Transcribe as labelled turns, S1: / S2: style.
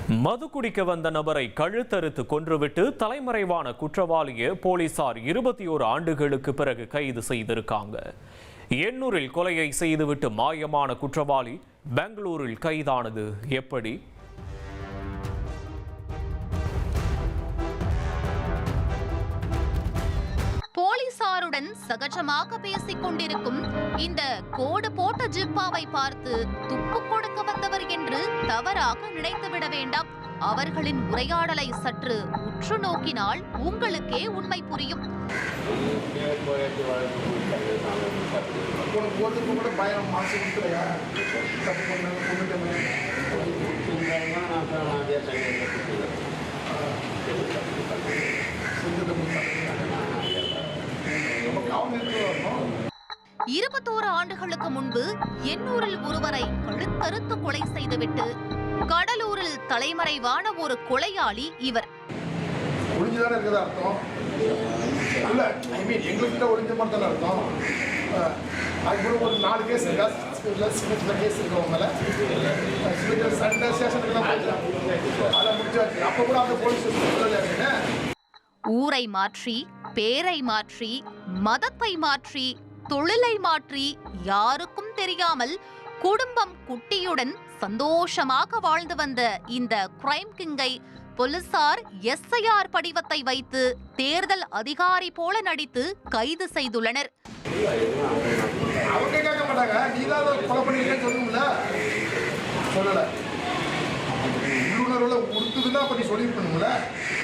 S1: மது குடிக்க வந்த நபரை கழுத்தறுத்து கொன்றுவிட்டு தலைமறைவான குற்றவாளியை போலீசார் 21 ஆண்டுகளுக்கு பிறகு கைது செய்திருக்காங்க. எண்ணூரில் கொலையை செய்துவிட்டு மாயமான குற்றவாளி பெங்களூரில் கைதானது எப்படி?
S2: போலீசாருடன் சகஜமாக பேசிக் கொண்டிருக்கும் இந்த கோடு போட்ட ஜிப்பாவை பார்த்து துப்பு கொடுக்க வந்தவர் என்று தவறாக நினைத்துவிட வேண்டாம். அவர்களின் உரையாடலை சற்று உற்று நோக்கினால் உங்களுக்கே உண்மை புரியும். இருபத்தோரு ஆண்டுகளுக்கு முன்பு எண்ணூரில் ஒருவரை கழுத்தறுத்து கொலை செய்துவிட்டு கடலூரில் தலைமறைவான ஒரு கொலையாளி இவர்.
S3: ஒளிஞ்சுதானே இருக்கிறது அர்த்தம் இல்ல, ஐ மீன் எங்ககிட்ட ஒளிஞ்ச மாதிரி தானே அர்த்தம். அதுக்கு ஒரு 4 கேஸ் இருக்கா, கேஸ் இருக்கவங்கள சண்டை ஸ்டேஷனுக்குலாம் போயிடலாம், அதை முடிச்சாச்சு. அப்போ கூட அந்த போலீஸ்
S2: ஊரை மாற்றி, பேரை மாற்றி, மதத்தை மாற்றி, தொழிலை மாற்றி, யாருக்கும் தெரியாமல் குடும்பம் குட்டியுடன் சந்தோஷமாக வாழ்ந்து வந்த இந்த கிரைம் கிங்கை போலீசார் SIR படிவத்தை வைத்து தேர்தல் அதிகாரி போல நடித்து கைது செய்துள்ளனர்.
S3: அவங்க கேட்க மாட்டாங்க, நீதான் கொலை பண்ணிருக்கேன்னு சொல்லணும்ல, சொல்லல. உள்ளுணர்வுல உறுத்துதுன்னா அப்ப நீ சொல்லிருக்கணும்ல.